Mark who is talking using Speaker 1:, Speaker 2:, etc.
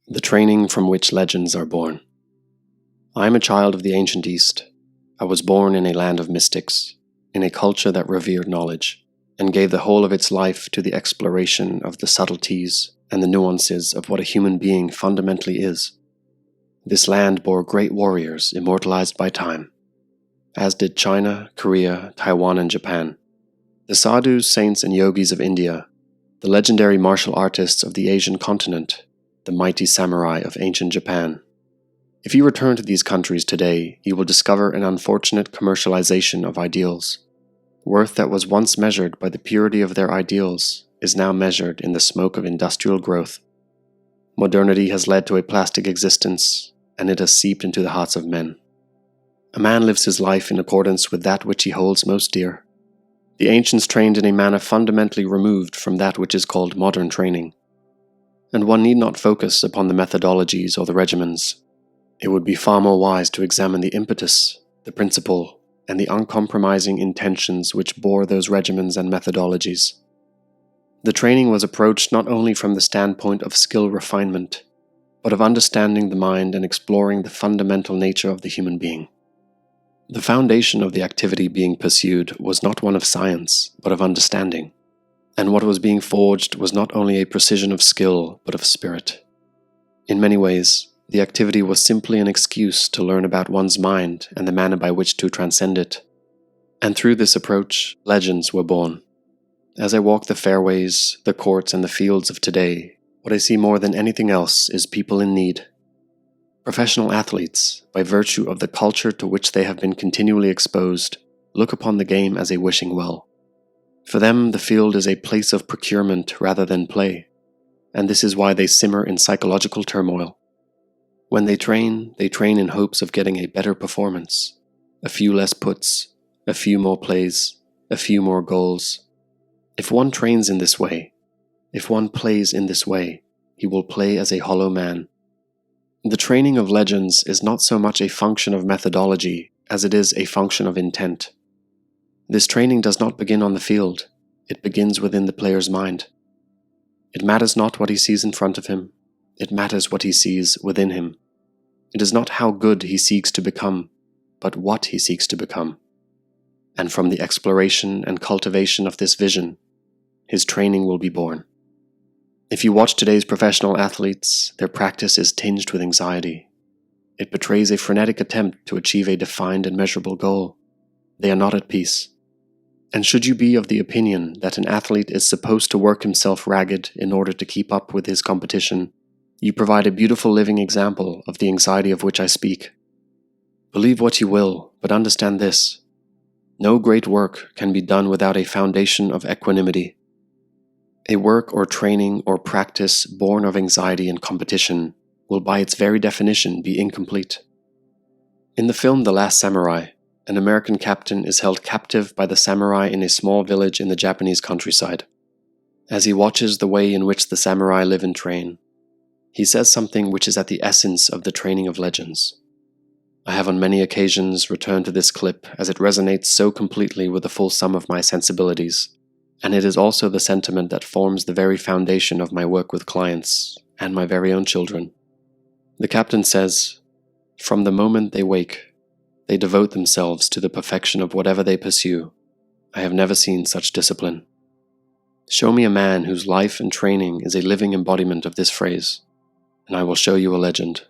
Speaker 1: The training from which legends are born. I am a child of the ancient East. I was born in a land of mystics, in a culture that revered knowledge, and gave the whole of its life to the exploration of the subtleties and the nuances of what a human being fundamentally is. This land bore great warriors immortalized by time, as did China, Korea, Taiwan, and Japan. The sadhus, saints, and yogis of India, the legendary martial artists of the Asian continent, the mighty samurai of ancient Japan. If you return to these countries today, you will discover an unfortunate commercialization of ideals. Worth that was once measured by the purity of their ideals is now measured in the smoke of industrial growth. Modernity has led to a plastic existence, and it has seeped into the hearts of men. A man lives his life in accordance with that which he holds most dear. The ancients trained in a manner fundamentally removed from that which is called modern training. And one need not focus upon the methodologies or the regimens. It would be far more wise to examine the impetus, the principle, and the uncompromising intentions which bore those regimens and methodologies. The training was approached not only from the standpoint of skill refinement, but of understanding the mind and exploring the fundamental nature of the human being. The foundation of the activity being pursued was not one of science, but of understanding, and what was being forged was not only a precision of skill, but of spirit. In many ways, the activity was simply an excuse to learn about one's mind and the manner by which to transcend it. And through this approach, legends were born. As I walk the fairways, the courts, and the fields of today, what I see more than anything else is people in need. Professional athletes, by virtue of the culture to which they have been continually exposed, look upon the game as a wishing well. For them, the field is a place of procurement rather than play, and this is why they simmer in psychological turmoil. When they train in hopes of getting a better performance, a few less puts, a few more plays, a few more goals. If one trains in this way, if one plays in this way, he will play as a hollow man. The training of legends is not so much a function of methodology as it is a function of intent. This training does not begin on the field, it begins within the player's mind. It matters not what he sees in front of him, it matters what he sees within him. It is not how good he seeks to become, but what he seeks to become. And from the exploration and cultivation of this vision, his training will be born. If you watch today's professional athletes, their practice is tinged with anxiety. It betrays a frenetic attempt to achieve a defined and measurable goal. They are not at peace. And should you be of the opinion that an athlete is supposed to work himself ragged in order to keep up with his competition, you provide a beautiful living example of the anxiety of which I speak. Believe what you will, but understand this. No great work can be done without a foundation of equanimity. A work or training or practice born of anxiety and competition will by its very definition be incomplete. In the film The Last Samurai, an American captain is held captive by the samurai in a small village in the Japanese countryside. As he watches the way in which the samurai live and train, he says something which is at the essence of the training of legends. I have on many occasions returned to this clip as it resonates so completely with the full sum of my sensibilities, and it is also the sentiment that forms the very foundation of my work with clients and my very own children. The captain says, "From the moment they wake, they devote themselves to the perfection of whatever they pursue. I have never seen such discipline." Show me a man whose life and training is a living embodiment of this phrase, and I will show you a legend.